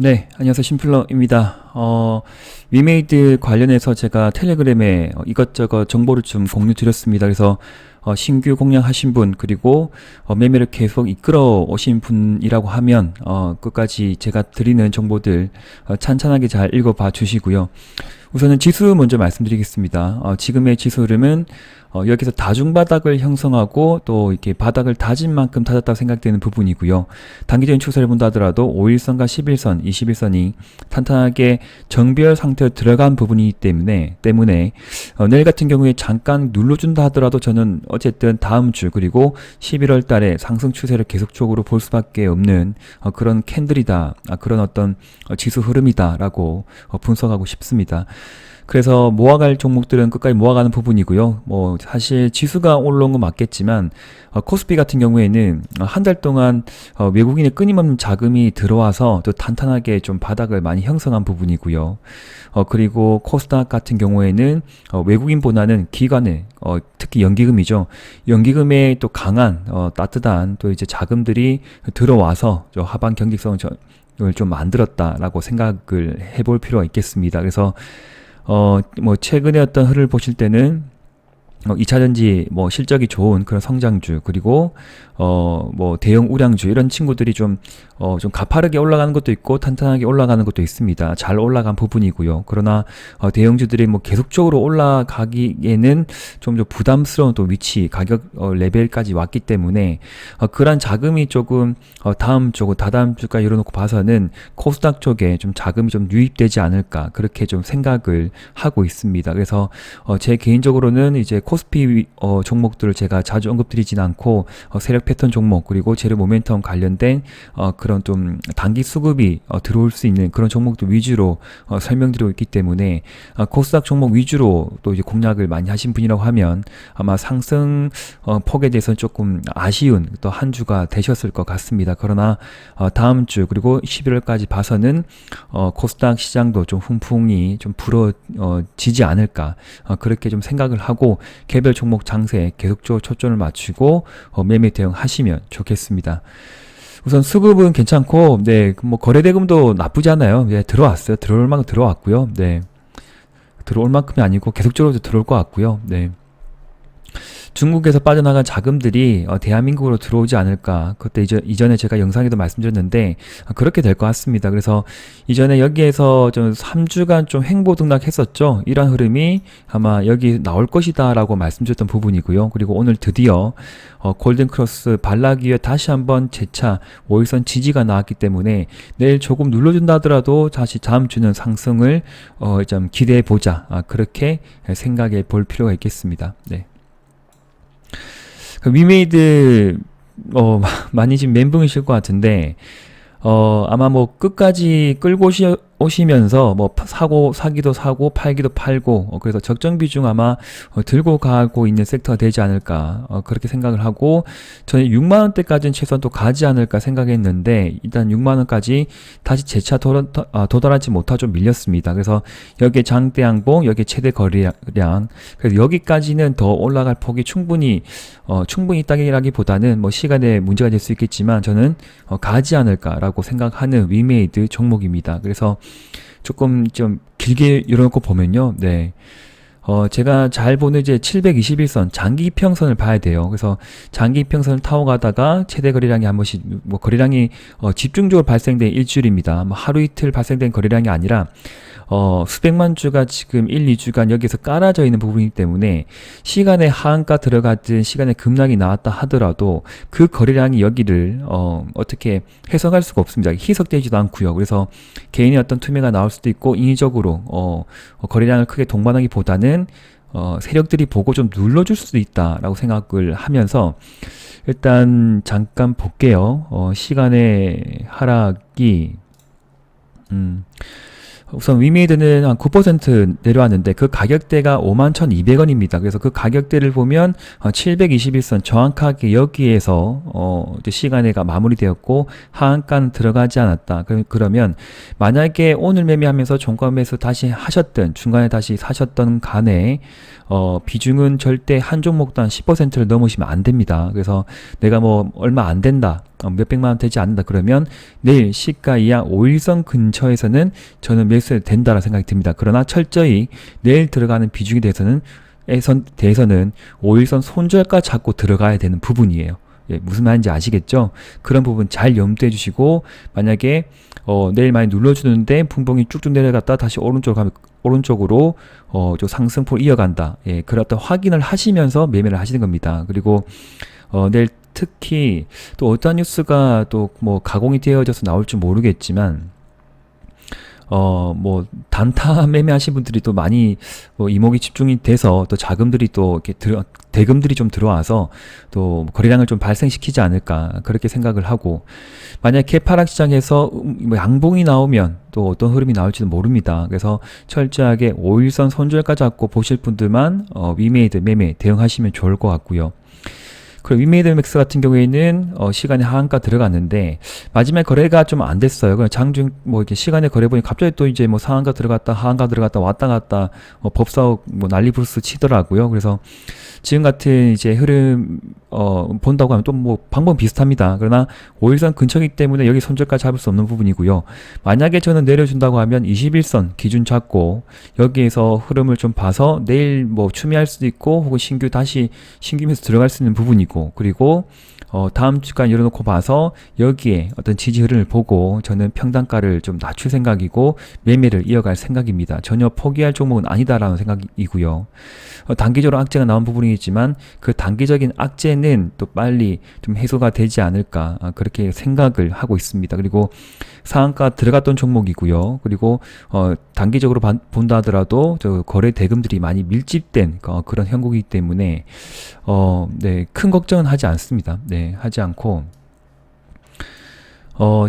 네, 안녕하세요. 심플러입니다. 위메이드 관련해서 제가 텔레그램에 이것저것 정보를 좀 공유 드렸습니다. 그래서 신규 공략하신 분, 그리고 매매를 계속 이끌어 오신 분이라고 하면 끝까지 제가 드리는 정보들 찬찬하게 잘 읽어봐 주시고요. 우선은 지수 먼저 말씀드리겠습니다. 지금의 지수 흐름은 여기서 다중바닥을 형성하고 또 이렇게 바닥을 다진 만큼 다졌다고 생각되는 부분이고요. 단기적인 추세를 본다 하더라도 5일선과 11선, 21선이 탄탄하게 정비열 상태로 들어간 부분이기 때문에 내일 같은 경우에 잠깐 눌러준다 하더라도 저는 어쨌든 다음 주 그리고 11월 달에 상승 추세를 계속적으로 볼 수밖에 없는 그런 캔들이다. 그런 어떤 지수 흐름이다라고 분석하고 싶습니다. 그래서 모아갈 종목들은 끝까지 모아가는 부분이고요. 사실 지수가 올라온 건 맞겠지만 코스피 같은 경우에는 한 달 동안 외국인의 끊임없는 자금이 들어와서 또 탄탄하게 좀 바닥을 많이 형성한 부분이고요. 그리고 코스닥 같은 경우에는 외국인보다는 기관의 특히 연기금이죠. 연기금에 또 강한 따뜻한 또 이제 자금들이 들어와서 하방 경직성을 좀 만들었다라고 생각을 해볼 필요가 있겠습니다. 그래서 최근에 어떤 흐름을 보실 때는 2차전지 실적이 좋은 그런 성장주, 그리고 대형 우량주 이런 친구들이 좀 가파르게 올라가는 것도 있고 탄탄하게 올라가는 것도 있습니다. 잘 올라간 부분이고요. 그러나 대형주들이 계속적으로 올라가기에는 좀 부담스러운 또 위치, 가격 레벨까지 왔기 때문에 그런 자금이 조금 다음 주, 다다음 주까지 열어놓고 봐서는 코스닥 쪽에 좀 자금이 좀 유입되지 않을까, 그렇게 좀 생각을 하고 있습니다. 그래서 제 개인적으로는 이제 코스피 종목들을 제가 자주 언급드리진 않고 세력 패턴 종목, 그리고 재료 모멘텀 관련된 그런 좀 단기 수급이 들어올 수 있는 그런 종목들 위주로 설명드리고 있기 때문에 코스닥 종목 위주로 또 이제 공략을 많이 하신 분이라고 하면 아마 상승 폭에 대해서는 조금 아쉬운 또 한 주가 되셨을 것 같습니다. 그러나 다음 주 그리고 11월까지 봐서는 코스닥 시장도 좀 훈풍이 좀 불어지지 않을까, 그렇게 좀 생각을 하고 개별 종목 장세에 계속적으로 초점을 맞추고 매매 대응하시면 좋겠습니다. 우선 수급은 괜찮고, 거래 대금도 나쁘지 않아요. 들어왔어요. 들어올 만큼 들어왔고요. 들어올 만큼이 아니고 계속적으로 들어올 것 같고요. 중국에서 빠져나간 자금들이 대한민국으로 들어오지 않을까. 그때 이전에 제가 영상에도 말씀드렸는데 그렇게 될 것 같습니다. 그래서 이전에 여기에서 좀 3주간 좀 횡보등락했었죠. 이런 흐름이 아마 여기 나올 것이다 라고 말씀드렸던 부분이고요. 그리고 오늘 드디어 골든크로스 발라기 위해 다시 한번 재차 5일선 지지가 나왔기 때문에 내일 조금 눌러준다 하더라도 다시 다음 주는 상승을 좀 기대해 보자. 그렇게 생각해 볼 필요가 있겠습니다. 위메이드 많이 지금 멘붕이실 것 같은데 아마 끝까지 끌고 오시면서 사기도 사고 팔기도 팔고 그래서 적정 비중 아마 들고 가고 있는 섹터가 되지 않을까, 그렇게 생각을 하고 저는 6만원대까지는 최소한 또 가지 않을까 생각했는데 일단 6만원까지 다시 재차 도달하지 못하고 좀 밀렸습니다. 그래서 여기에 장대 양봉, 여기에 최대 거래량, 그래서 여기까지는 더 올라갈 폭이 충분히 있다기보다는 시간에 문제가 될 수 있겠지만 저는 가지 않을까라고 생각하는 위메이드 종목입니다. 그래서 조금 좀 길게 열어놓고 보면요. 제가 잘 보는 이제 721선 장기 이평선을 봐야 돼요. 그래서 장기 이평선을 타고 가다가 최대 거래량이 한 번씩 거래량이 집중적으로 발생된 일주일입니다. 하루 이틀 발생된 거래량이 아니라 수백만 주가 지금 1, 2주간 여기서 깔아져 있는 부분이기 때문에 시간에 하한가 들어갔든 시간에 급락이 나왔다 하더라도 그 거래량이 여기를 어떻게 해석할 수가 없습니다. 희석되지도 않고요. 그래서 개인의 어떤 투매가 나올 수도 있고 인위적으로 거래량을 크게 동반하기보다는 세력들이 보고 좀 눌러줄 수도 있다라고 생각을 하면서 일단 잠깐 볼게요. 시간의 하락이 우선 위메이드는 한 9% 내려왔는데 그 가격대가 51,200원입니다. 그래서 그 가격대를 보면 721선 정확하게 여기에서 이제 시간에가 마무리되었고 하한가는 들어가지 않았다. 그러면 만약에 오늘 매매하면서 종가 매수 다시 하셨든 중간에 다시 사셨던 간에 비중은 절대 한 종목도 한 10%를 넘으시면 안 됩니다. 그래서 내가 얼마 안 된다, 몇백만 원 되지 않는다 그러면 내일 시가 이하 5일선 근처에서는 저는 매수해도 된다라는 생각이 듭니다. 그러나 철저히 내일 들어가는 비중에 대해서는 5일선 손절가 잡고 들어가야 되는 부분이에요. 예, 무슨 말인지 아시겠죠? 그런 부분 잘 염두해 주시고, 만약에 내일 많이 눌러주는데 분봉이 쭉쭉 내려갔다 다시 오른쪽으로 좀 상승폭을 이어간다. 예, 그런 어떤 확인을 하시면서 매매를 하시는 겁니다. 그리고 내일 특히 또 어떤 뉴스가 또 뭐 가공이 되어져서 나올지 모르겠지만, 뭐 단타 매매하신 분들이 또 많이 이목이 집중이 돼서 또 자금들이 또 이렇게 대금들이 좀 들어와서 또 거래량을 좀 발생시키지 않을까 그렇게 생각을 하고, 만약 개파락 시장에서 뭐 양봉이 나오면 또 어떤 흐름이 나올지는 모릅니다. 그래서 철저하게 5일선 손절가 잡고 보실 분들만 위메이드 매매 대응하시면 좋을 것 같고요. 그리고 위메이드 맥스 같은 경우에는 시간에 하한가 들어갔는데 마지막 거래가 좀 안 됐어요. 그냥 장중 뭐 이렇게 시간에 거래 보니 갑자기 또 이제 뭐 상한가 들어갔다 하한가 들어갔다 왔다 갔다 법사옥 뭐 난리 부르스 치더라고요. 그래서 지금 같은 이제 흐름 본다고 하면 또 뭐 방법 비슷합니다. 그러나 5일선 근처이기 때문에 여기 손절가 잡을 수 없는 부분이고요. 만약에 저는 내려준다고 하면 21선 기준 잡고 여기에서 흐름을 좀 봐서 내일 뭐 추미할 수도 있고 혹은 신규 매수 들어갈 수 있는 부분이고, 그리고 다음 주까지 열어놓고 봐서 여기에 어떤 지지 흐름을 보고 저는 평단가를 좀 낮출 생각이고 매매를 이어갈 생각입니다. 전혀 포기할 종목은 아니다라는 생각이고요. 단기적으로 악재가 나온 부분이지만 그 단기적인 악재는 또 빨리 좀 해소가 되지 않을까 그렇게 생각을 하고 있습니다. 그리고 상한가 들어갔던 종목이고요. 그리고 단기적으로 본다 하더라도 저 거래 대금들이 많이 밀집된 그런 형국이기 때문에 네, 큰 걱정은 하지 않습니다. 네, 하지 않고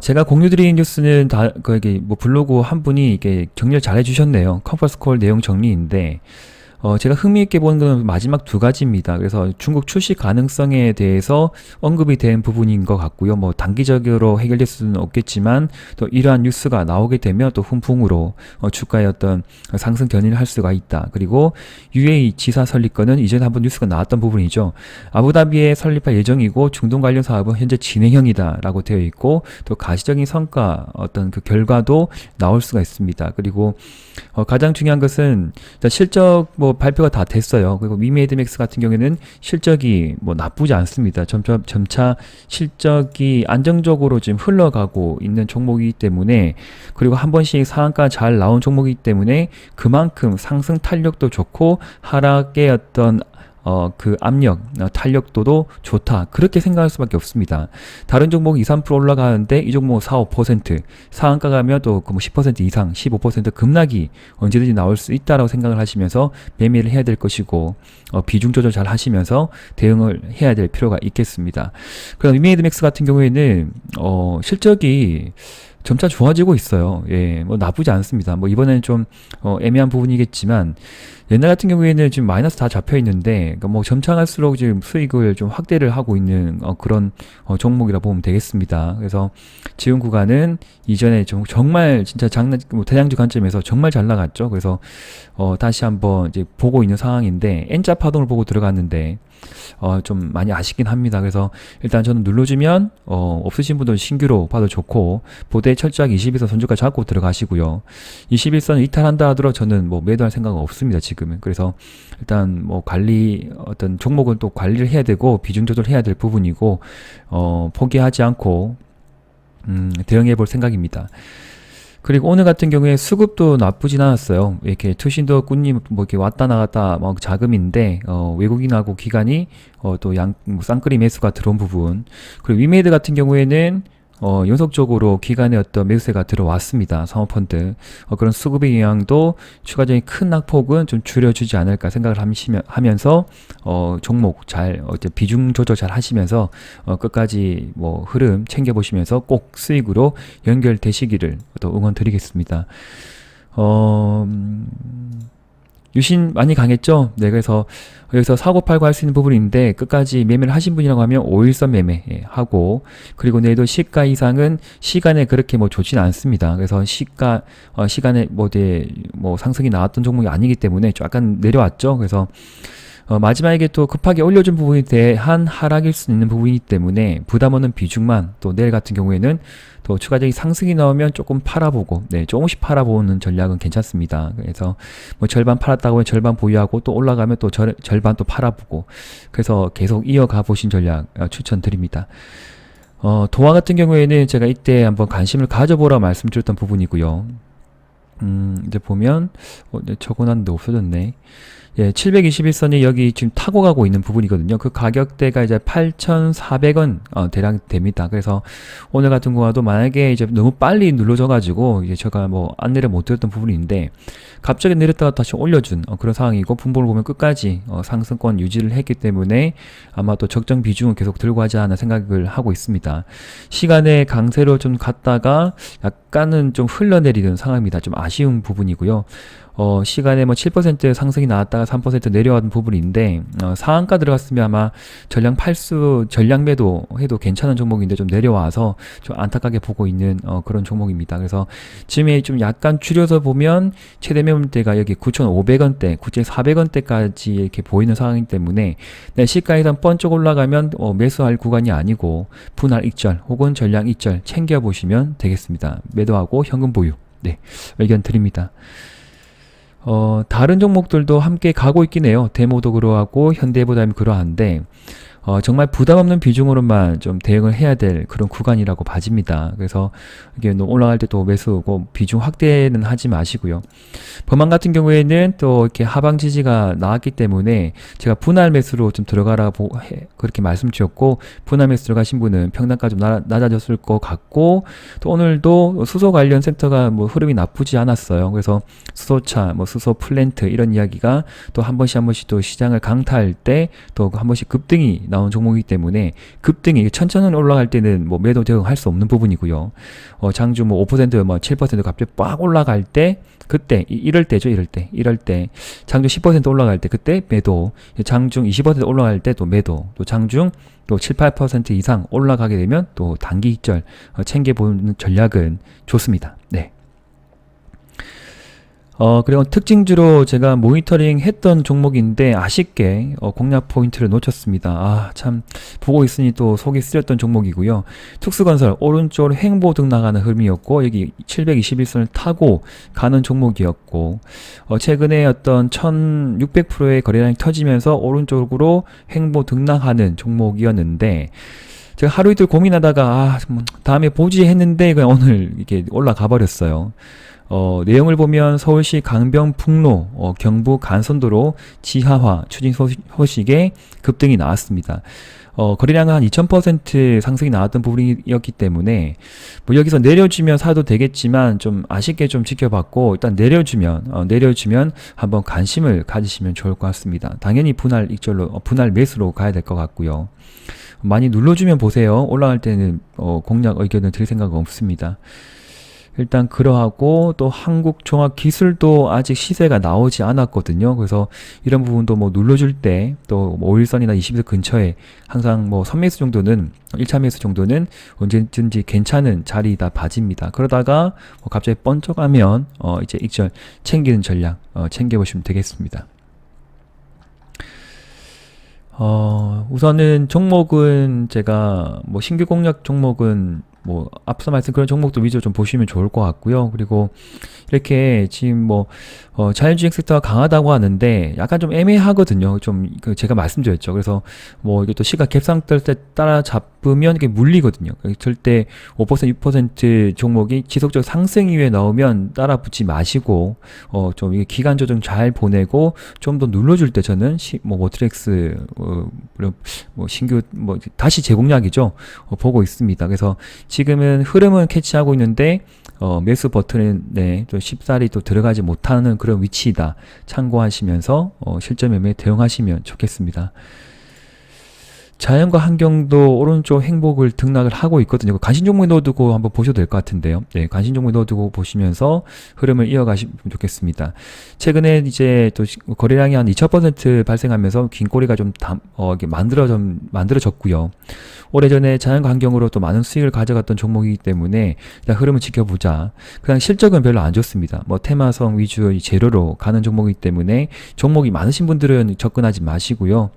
제가 공유드린 뉴스는 다 이게 뭐 블로그 한 분이 이게 정리를 잘 해주셨네요. 컨퍼런스콜 내용 정리인데 제가 흥미있게 보는 건 마지막 두 가지입니다. 그래서 중국 출시 가능성에 대해서 언급이 된 부분인 것 같고요. 뭐 단기적으로 해결될 수는 없겠지만 또 이러한 뉴스가 나오게 되면 또 훈풍으로 주가의 어떤 상승 견인을 할 수가 있다. 그리고 UAE 지사 설립권은 이전에 한번 뉴스가 나왔던 부분이죠. 아부다비에 설립할 예정이고 중동 관련 사업은 현재 진행형이다 라고 되어 있고, 또 가시적인 성과 어떤 그 결과도 나올 수가 있습니다. 그리고 가장 중요한 것은 실적 뭐 발표가 다 됐어요. 그리고 위메이드 맥스 같은 경우에는 실적이 뭐 나쁘지 않습니다. 점차 실적이 안정적으로 지금 흘러가고 있는 종목이기 때문에, 그리고 한 번씩 상한가 잘 나온 종목이기 때문에 그만큼 상승 탄력도 좋고 하락의 어떤 그 압력, 탄력도도 좋다. 그렇게 생각할 수밖에 없습니다. 다른 종목 2, 3% 올라가는데 이 종목 4, 5%, 상한가 가면 또 그 뭐 10% 이상, 15% 급락이 언제든지 나올 수 있다라고 생각을 하시면서 매매를 해야 될 것이고, 비중 조절 잘 하시면서 대응을 해야 될 필요가 있겠습니다. 그럼 위메이드 맥스 같은 경우에는 실적이 점차 좋아지고 있어요. 예, 뭐 나쁘지 않습니다. 뭐 이번에는 좀 애매한 부분이겠지만 옛날 같은 경우에는 지금 마이너스 다 잡혀 있는데, 그러니까 뭐 점차 갈수록 지금 수익을 좀 확대를 하고 있는 그런 종목이라 보면 되겠습니다. 그래서 지금 구간은 이전에 정말 진짜 뭐 대장주 관점에서 정말 잘 나갔죠. 그래서 다시 한번 이제 보고 있는 상황인데 N자 파동을 보고 들어갔는데 좀 많이 아쉽긴 합니다. 그래서 일단 저는 눌러주면 없으신 분들은 신규로 봐도 좋고, 보대 철저하게 21선 손절가 잡고 들어가시고요. 21선을 이탈한다 하더라도 저는 뭐 매도할 생각은 없습니다, 지금은. 그래서 일단 뭐 어떤 종목은 또 관리를 해야 되고 비중 조절해야 될 부분이고, 포기하지 않고 대응해 볼 생각입니다. 그리고 오늘 같은 경우에 수급도 나쁘진 않았어요. 이렇게 투신도 꾼님 뭐 이렇게 왔다 나갔다 막 자금인데 외국인하고 기관이 또 쌍끌이 매수가 들어온 부분. 그리고 위메이드 같은 경우에는 연속적으로 기관의 어떤 매수세가 들어왔습니다. 사모펀드. 그런 수급의 영향도 추가적인 큰 낙폭은 좀 줄여주지 않을까 생각을 하면서 종목 잘 비중 조절 잘 하시면서 끝까지 뭐 흐름 챙겨보시면서 꼭 수익으로 연결되시기를 또 응원드리겠습니다. 유신 많이 강했죠? 네, 그래서 여기서 사고팔고 할 수 있는 부분인데 끝까지 매매를 하신 분이라고 하면 5일선 매매 하고, 그리고 내일도 시가 이상은 시간에 그렇게 뭐 좋지는 않습니다. 그래서 시간에 뭐 상승이 나왔던 종목이 아니기 때문에 좀 약간 내려왔죠. 그래서 마지막에 또 급하게 올려준 부분에 대한 하락일 수 있는 부분이기 때문에 부담 없는 비중만 또 내일 같은 경우에는 또 추가적인 상승이 나오면 조금 팔아보고 조금씩 팔아보는 전략은 괜찮습니다. 그래서 뭐 절반 팔았다고 하면 절반 보유하고 또 올라가면 또 절반 또 팔아보고 그래서 계속 이어가 보신 전략 추천드립니다. 도화 같은 경우에는 제가 이때 한번 관심을 가져보라 말씀드렸던 부분이고요. 이제 보면 적어놨는데 없어졌네. 예, 721선이 여기 지금 타고 가고 있는 부분이거든요. 그 가격대가 이제 8,400원 대략 됩니다. 그래서 오늘 같은 경우도 만약에 이제 너무 빨리 눌러져 가지고 이제 제가 뭐 안내를 못 드렸던 부분인데 갑자기 내렸다가 다시 올려준 그런 상황이고 분봉을 보면 끝까지 상승권 유지를 했기 때문에 아마 또 적정 비중을 계속 들고 하지 않나 생각을 하고 있습니다. 시간의 강세로 좀 갔다가 약간은 좀 흘러내리는 상황입니다. 좀 아쉬운 부분이고요. 시간에 뭐 7% 상승이 나왔다가 3% 내려간 부분인데 상한가 들어갔으면 아마 전량 매도 해도 괜찮은 종목인데 좀 내려와서 좀 안타깝게 보고 있는 그런 종목입니다. 그래서 지금에 좀 약간 줄여서 보면 최대 매물대가 여기 9,500원대, 9,400원대까지 이렇게 보이는 상황이기 때문에 시가 이상 번쩍 올라가면 매수할 구간이 아니고 분할 익절 혹은 전량 익절 챙겨보시면 되겠습니다. 매도하고 현금 보유. 네, 의견 드립니다. 다른 종목들도 함께 가고 있긴 해요. 데모도 그러하고 현대해보다면 그러한데 정말 부담 없는 비중으로만 좀 대응을 해야 될 그런 구간이라고 봐집니다. 그래서 이게 올라갈 때 또 매수고 비중 확대는 하지 마시고요. 범한 같은 경우에는 또 이렇게 하방 지지가 나왔기 때문에 제가 분할 매수로 좀 들어가라고 그렇게 말씀드렸고 분할 매수 들어가신 분은 평단가 좀 낮아졌을 것 같고 또 오늘도 수소 관련 섹터가 뭐 흐름이 나쁘지 않았어요. 그래서 수소차, 뭐 수소 플랜트 이런 이야기가 또 한 번씩 또 시장을 강타할 때 또 한 번씩 급등이 나온 종목이기 때문에 급등이 천천히 올라갈 때는 뭐 매도 대응할 수 없는 부분이고요. 장주 뭐 5% 뭐 7% 갑자기 빡 올라갈 때 그때 이럴 때죠. 이럴 때 장중 10% 올라갈 때 그때 매도, 장중 20% 올라갈 때 또 매도, 또 장중 또 7, 8% 이상 올라가게 되면 또 단기 익절 챙겨보는 전략은 좋습니다. 네. 그리고 특징주로 제가 모니터링 했던 종목인데 아쉽게 공략 포인트를 놓쳤습니다. 참 보고 있으니 또 속이 쓰렸던 종목이고요. 특수건설 오른쪽으로 횡보등 나가는 흐름이었고 여기 721선을 타고 가는 종목이었고 최근에 어떤 1600%의 거래량이 터지면서 오른쪽으로 횡보 등락하는 종목이었는데 제가 하루 이틀 고민하다가 다음에 보지 했는데 그냥 오늘 이렇게 올라가 버렸어요. 내용을 보면 서울시 강변북로 경부 간선도로 지하화 추진 소식에 급등이 나왔습니다. 거래량은 한 2000% 상승이 나왔던 부분이었기 때문에 뭐 여기서 내려주면 사도 되겠지만 좀 아쉽게 좀 지켜봤고 일단 내려주면 한번 관심을 가지시면 좋을 것 같습니다. 당연히 분할 매수로 가야 될 것 같고요. 많이 눌러주면 보세요. 올라갈 때는 공략 의견을 드릴 생각은 없습니다. 일단 그러하고 또 한국종합기술도 아직 시세가 나오지 않았거든요. 그래서 이런 부분도 뭐 눌러줄 때 또 5일선이나 20일 근처에 항상 뭐 선매수 정도는 1차 매수 정도는 언제든지 괜찮은 자리이다 봐집니다. 그러다가 뭐 갑자기 번쩍하면 이제 익절 챙기는 전략 챙겨보시면 되겠습니다. 우선은 종목은 제가 뭐 신규 공략 종목은 뭐 앞서 말씀 그런 종목도 위주로 좀 보시면 좋을 것 같고요. 그리고 이렇게 지금 뭐 자율주행 섹터가 강하다고 하는데 약간 좀 애매하거든요. 좀 제가 말씀드렸죠. 그래서 뭐 이게 또 시가 갭상 뜰 때 따라 잡으면 이게 물리거든요. 절대 5% 6% 종목이 지속적 상승 이후에 나오면 따라 붙지 마시고 좀 이게 기간 조정 잘 보내고 좀 더 눌러줄 때 저는 뭐 모트렉스 뭐 신규 뭐 다시 재공략이죠. 보고 있습니다. 그래서 지금은 흐름은 캐치하고 있는데 매수 버튼에 또 쉽사리 또 들어가지 못하는 그런 위치이다. 참고하시면서 실전 매매에 대응하시면 좋겠습니다. 자연과 환경도 오른쪽 행복을 등락을 하고 있거든요. 관심 종목에 넣어두고 한번 보셔도 될 것 같은데요. 네, 관심 종목에 넣어두고 보시면서 흐름을 이어가시면 좋겠습니다. 최근에 이제 또 거래량이 한 2000% 발생하면서 긴 꼬리가 좀 이게 만들어졌고요. 오래전에 자연과 환경으로 또 많은 수익을 가져갔던 종목이기 때문에 일단 흐름을 지켜보자. 그냥 실적은 별로 안 좋습니다. 뭐 테마성 위주의 재료로 가는 종목이기 때문에 종목이 많으신 분들은 접근하지 마시고요.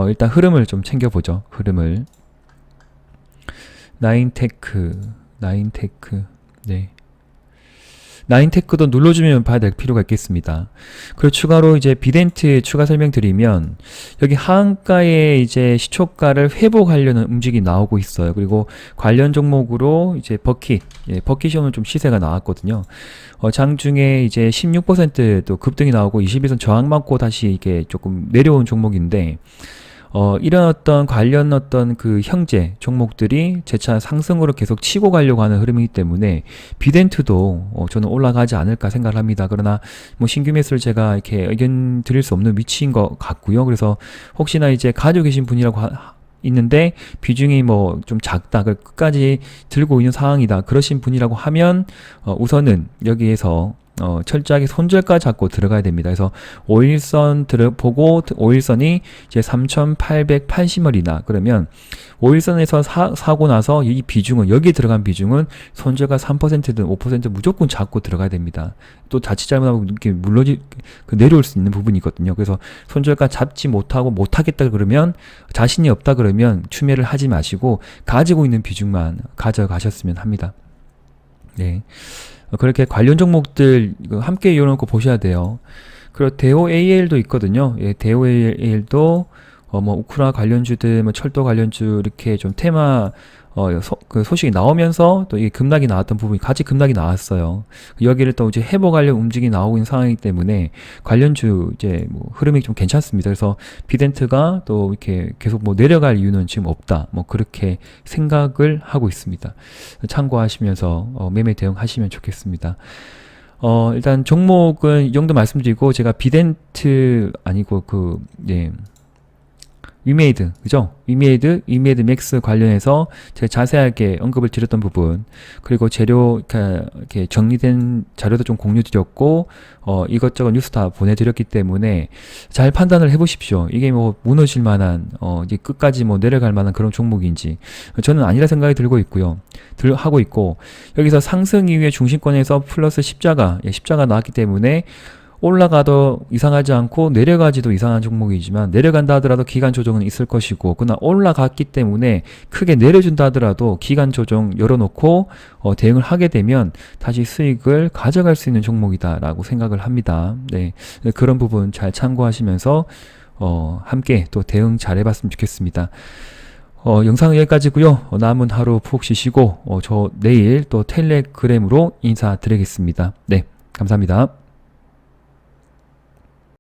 일단 흐름을 좀 챙겨보죠. 흐름을. 나인테크, 네. 나인테크도 눌러주면 봐야 될 필요가 있겠습니다. 그리고 추가로 이제 비덴트 추가 설명드리면 여기 하한가에 이제 시초가를 회복하려는 움직임이 나오고 있어요. 그리고 관련 종목으로 이제 버킷, 버킷이 오늘 좀 시세가 나왔거든요. 장중에 이제 16%도 급등이 나오고 21선 저항 맞고 다시 이게 조금 내려온 종목인데 이런 어떤 관련 어떤 그 형제 종목들이 재차 상승으로 계속 치고 가려고 하는 흐름이기 때문에 비덴트도 저는 올라가지 않을까 생각을 합니다. 그러나 뭐 신규 매수를 제가 이렇게 의견 드릴 수 없는 위치인 것 같고요. 그래서 혹시나 이제 가지고 계신 분이라고 있는데 비중이 뭐 좀 작다, 끝까지 들고 있는 상황이다, 그러신 분이라고 하면 우선은 여기에서 철저하게 손절가 잡고 들어가야 됩니다. 그래서 5일선 보고 5일선이 이제 3,880원이나 그러면 5일선에서 사고 나서 이 비중은, 여기에 들어간 비중은 손절가 3%든 5% 무조건 잡고 들어가야 됩니다. 또 자칫 잘못하면 이렇게 내려올 수 있는 부분이 있거든요. 그래서 손절가 잡지 못하겠다 그러면, 자신이 없다 그러면 추매를 하지 마시고 가지고 있는 비중만 가져가셨으면 합니다. 네. 그렇게 관련 종목들 함께 이어놓고 보셔야 돼요. 그리고 대호 AL도 있거든요. 예, 대호 AL도 뭐 우크라 관련주들, 뭐 철도 관련주 이렇게 좀 테마 그 소식이 나오면서 또 이 급락이 나왔던 부분이 같이 급락이 나왔어요. 여기를 또 이제 회복하려는 움직임이 나오고 있는 상황이기 때문에 관련주 이제 뭐 흐름이 좀 괜찮습니다. 그래서 비덴트가 또 이렇게 계속 뭐 내려갈 이유는 지금 없다, 뭐 그렇게 생각을 하고 있습니다. 참고하시면서 매매 대응하시면 좋겠습니다. 일단 종목은 이 정도 말씀드리고, 제가 비덴트 아니고 위메이드, 그죠? 위메이드 맥스 관련해서 제가 자세하게 언급을 드렸던 부분, 그리고 재료, 이렇게 정리된 자료도 좀 공유 드렸고, 이것저것 뉴스 다 보내드렸기 때문에 잘 판단을 해보십시오. 이게 뭐 무너질 만한, 이제 끝까지 뭐 내려갈 만한 그런 종목인지. 저는 아니라 생각이 들고 있고요. 하고 있고, 여기서 상승 이후에 중심권에서 플러스 십자가 나왔기 때문에 올라가도 이상하지 않고 내려가지도 이상한 종목이지만, 내려간다 하더라도 기간 조정은 있을 것이고, 그러나 올라갔기 때문에 크게 내려준다 하더라도 기간 조정 열어놓고 대응을 하게 되면 다시 수익을 가져갈 수 있는 종목이다라고 생각을 합니다. 네, 그런 부분 잘 참고하시면서 함께 또 대응 잘 해봤으면 좋겠습니다. 영상은 여기까지고요. 남은 하루 푹 쉬시고 저 내일 또 텔레그램으로 인사드리겠습니다. 네, 감사합니다.